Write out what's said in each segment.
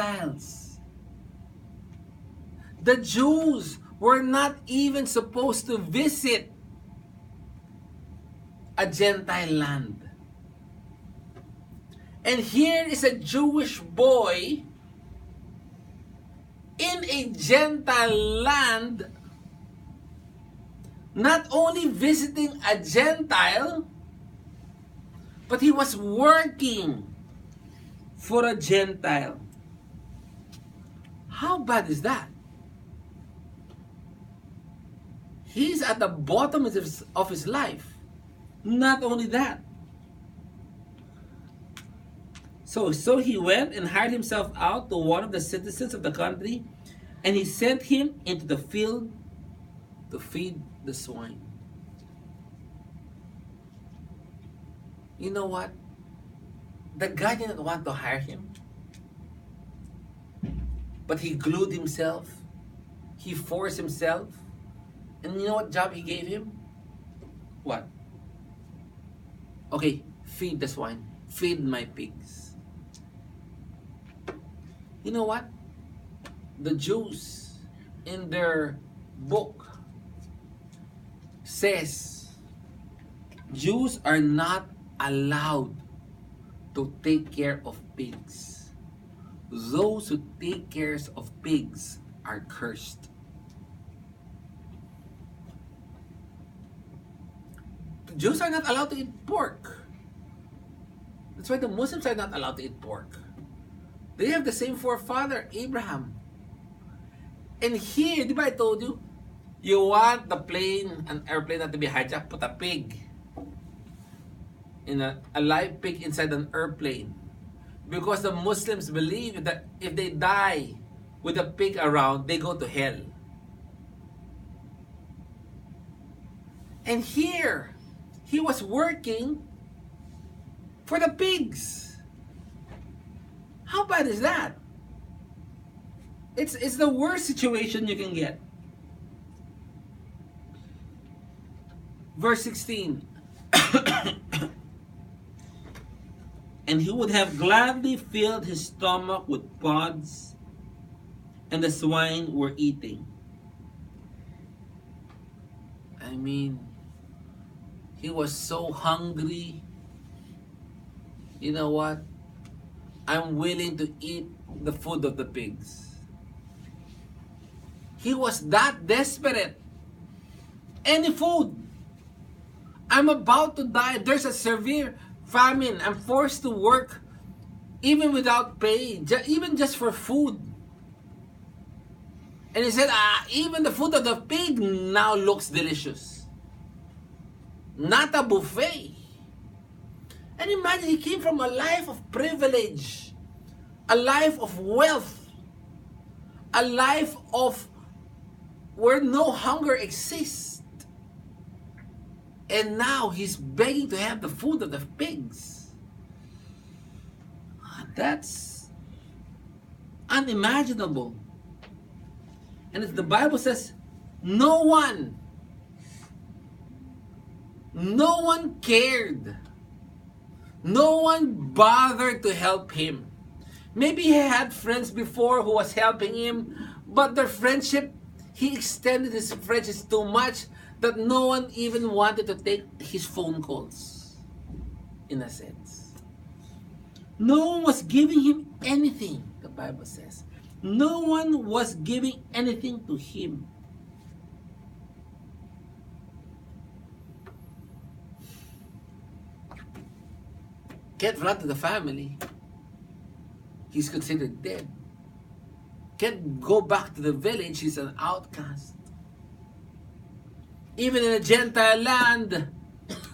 Gentiles. The Jews were not even supposed to visit a Gentile land. And here is a Jewish boy in a Gentile land, not only visiting a Gentile, but he was working for a Gentile. How bad is that? He's at the bottom of his life. Not only that. So he went and hired himself out to one of the citizens of the country, and he sent him into the field to feed the swine. You know what? The guy didn't want to hire him, but he glued himself. He forced himself. And you know what job he gave him? What? Okay, feed the swine. Feed my pigs. You know what? The Jews in their book says Jews are not allowed to take care of pigs. Those who take care of pigs are cursed. The Jews are not allowed to eat pork. That's why the Muslims are not allowed to eat pork. They have the same forefather, Abraham. And here, di ba I told you, you want an airplane not to be hijacked, put a pig, a live pig inside an airplane. Because the Muslims believe that if they die with a pig around, they go to hell. And here, he was working for the pigs. How bad is that? It's the worst situation you can get. Verse 16. And he would have gladly filled his stomach with pods, and the swine were eating. I mean, he was so hungry. You know what? I'm willing to eat the food of the pigs. He was that desperate. Any food. I'm about to die. There's a severe famine. I'm forced to work even without pay, even just for food. And he said, even the food of the pig now looks delicious. Not a buffet. And imagine, he came from a life of privilege, a life of wealth, a life of where no hunger exists. And now he's begging to have the food of the pigs. That's unimaginable. And as the Bible says, no one cared. No one bothered to help him. Maybe he had friends before who was helping him, but their friendship, he extended his friendship too much that no one even wanted to take his phone calls, in a sense. No one was giving him anything, the Bible says. No one was giving anything to him. Can't run to the family. He's considered dead. Can't go back to the village. He's an outcast. Even in a Gentile land,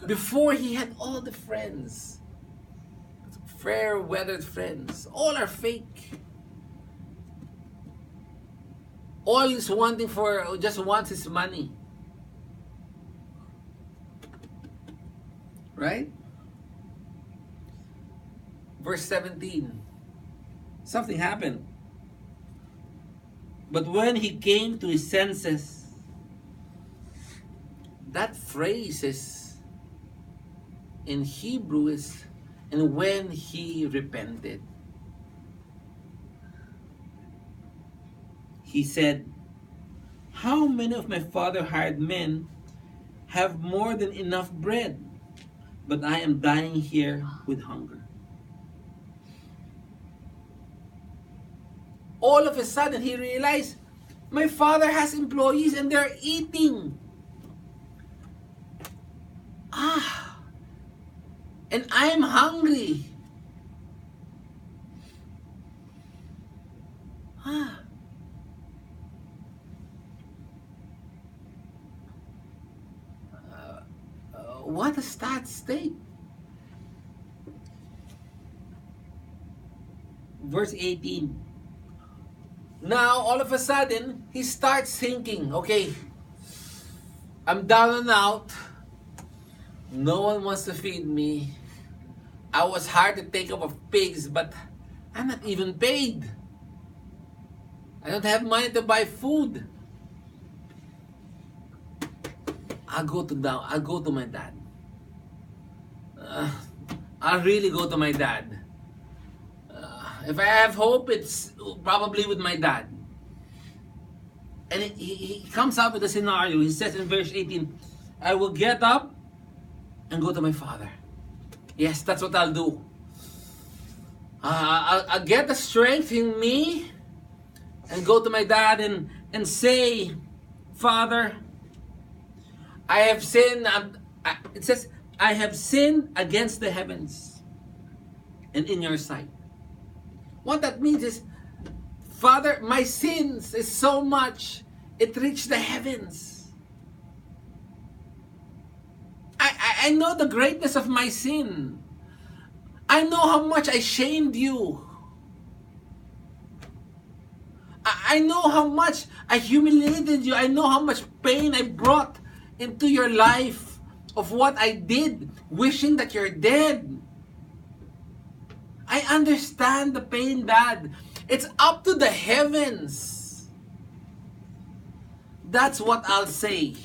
before he had all the friends, fair-weathered friends, all are fake. All he's wanting for, just wants his money. Right? Verse 17. Something happened. But when he came to his senses, that phrase is in Hebrew is, and when he repented. he said, "How many of my father hired men have more than enough bread, but I am dying here with hunger?" All of a sudden, he realized, my father has employees and they're eating. And I'm hungry. Ah. What a sad state. Verse 18. Now, all of a sudden, he starts thinking, okay, I'm down and out. No one wants to feed me. I was hired to take care of pigs, but I'm not even paid. I don't have money to buy food. I'll go to my dad. I'll really go to my dad. If I have hope, it's probably with my dad. And he comes up with a scenario. He says in verse 18, I will get up and go to my father. Yes, that's what I'll do. I'll get the strength in me and go to my dad and say, Father, I have sinned. It says, I have sinned against the heavens and in your sight. What that means is, Father, my sins is so much, it reached the heavens. I know the greatness of my sin. I know how much I shamed you. I know how much I humiliated you. I know how much pain I brought into your life of what I did, wishing that you're dead. I understand the pain, Dad. It's up to the heavens. That's what I'll say.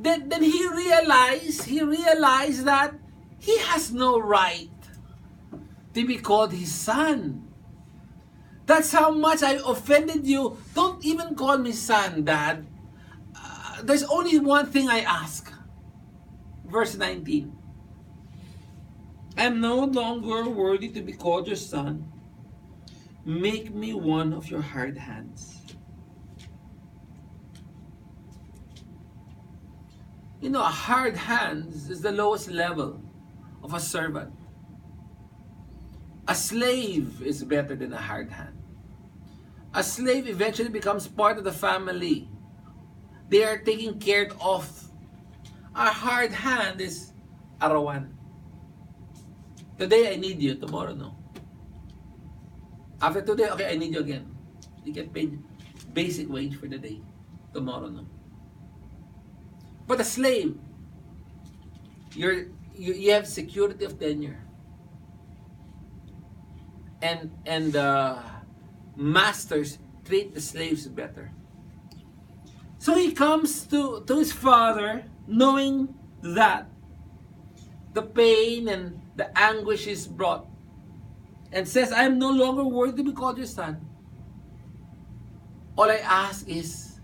Then he realized that he has no right to be called his son. That's how much I offended you. Don't even call me son, Dad. There's only one thing I ask. Verse 19. I am no longer worthy to be called your son. Make me one of your hired hands. You know, a hired hands is the lowest level of a servant. A slave is better than a hired hand. A slave eventually becomes part of the family. They are taken care of. A hired hand is arawan. Today I need you, tomorrow no. After today, okay, I need you again. You get paid basic wage for the day. Tomorrow no. But a slave, you have security of tenure. And masters treat the slaves better. So he comes to his father knowing that the pain and the anguish is brought, and says, I am no longer worthy to be called your son. All I ask is,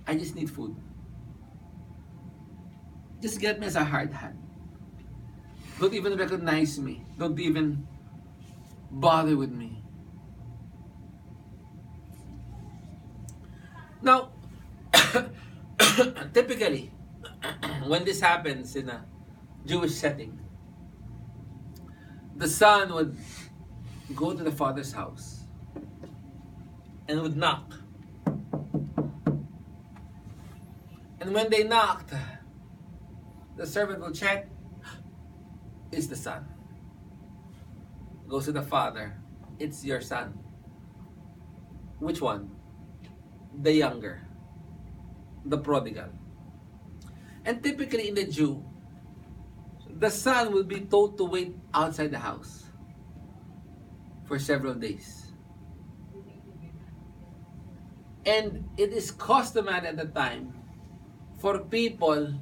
I just need food. Just get me as a hard hand. Don't even recognize me. Don't even bother with me. Now, typically, when this happens in a Jewish setting, the son would go to the father's house and would knock. And when they knocked, the servant will check, is the son. Goes to the father, it's your son. Which one? The younger, the prodigal. And typically in the Jew, the son will be told to wait outside the house for several days. And it is customary at the time for people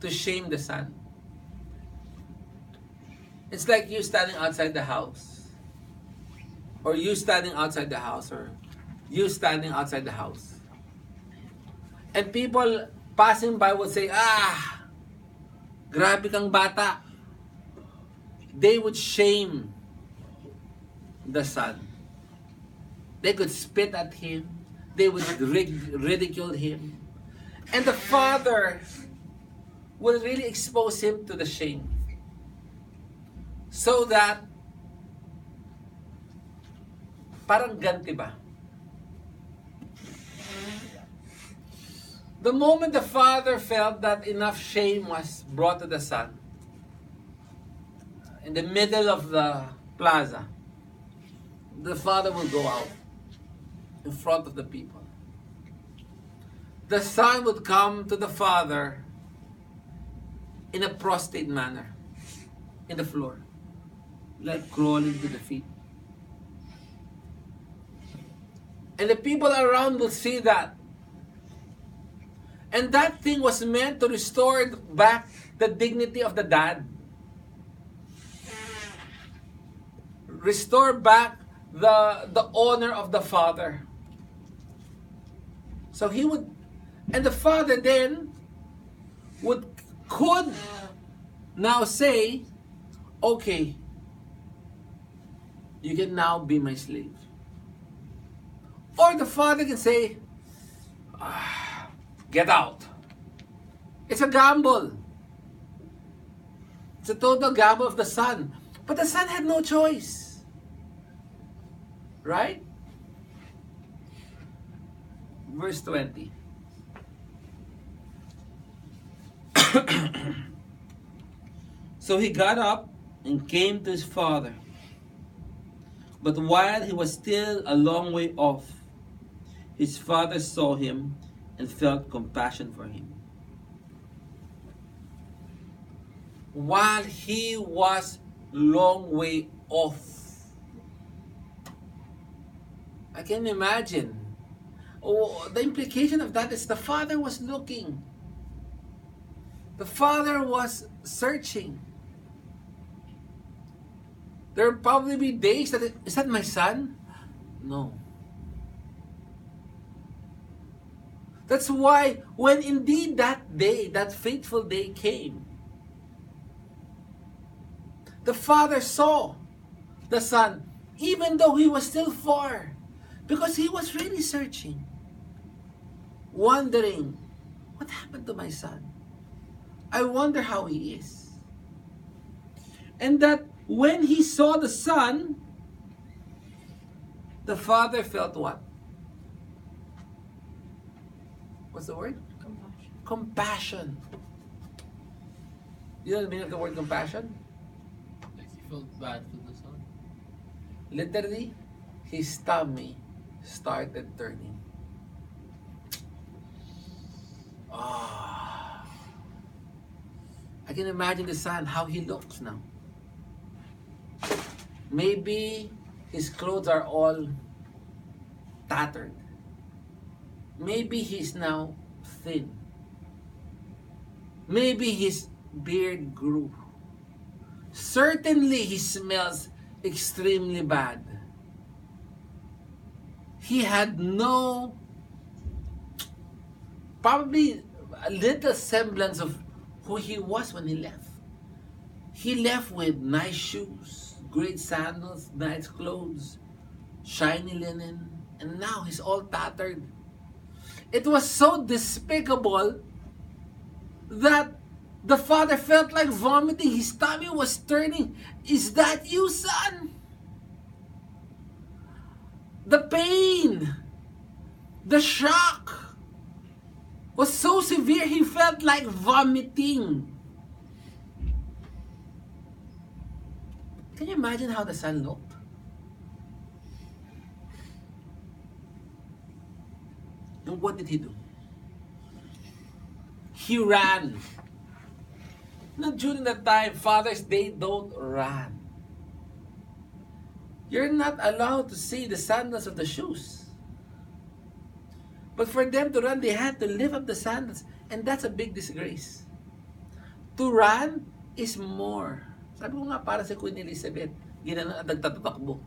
to shame the son. It's like you standing outside the house or you standing outside the house, or you standing outside the house, and people passing by would say, "Ah, grabe kang bata." They would shame the son. They could spit at him. They would ridicule him. And the father would really expose him to the shame. So that, parang ganti ba? The moment the father felt that enough shame was brought to the son, in the middle of the plaza, the father will go out in front of the people. The son would come to the father in a prostrate manner, in the floor, like crawling to the feet. And the people around will see that. And that thing was meant to restore back the dignity of the dad. Restore back the honor of the father. So he would, and the father then could now say, okay, you can now be my slave. Or the father can say, get out. It's a gamble. It's a total gamble of the son. But the son had no choice. Right? Verse 20. So he got up and came to his father. But while he was still a long way off, his father saw him and felt compassion for him. While he was long way off. I can imagine. Oh, the implication of that is the father was looking. The father was searching. There will probably be days that, is that my son? No. That's why when indeed that day, that fateful day came, the father saw the son, even though he was still far, because he was really searching, wondering, what happened to my son? I wonder how he is. And that when he saw the son, the father felt what? What's the word? Compassion. Compassion. You know the meaning of the word compassion? Like he felt bad for the son. Literally, his tummy started turning. Ah. I can imagine the son, how he looks now. Maybe his clothes are all tattered. Maybe he's now thin. Maybe his beard grew. Certainly he smells extremely bad. He had no, probably a little semblance of who he was when he left. He left with nice shoes, great sandals, nice clothes, shiny linen, and now he's all tattered. It was so despicable that the father felt like vomiting. His tummy was turning. Is that you, son? The pain, the shock was so severe he felt like vomiting. Can you imagine how the son looked? And what did he do? He ran. Now, during that time, fathers, they don't run. You're not allowed to see the sandals of the shoes. But for them to run, they had to lift up the sandals. And that's a big disgrace. To run is more. Sabi ko nga para si Queen Elizabeth, ginano at nagtatakbo.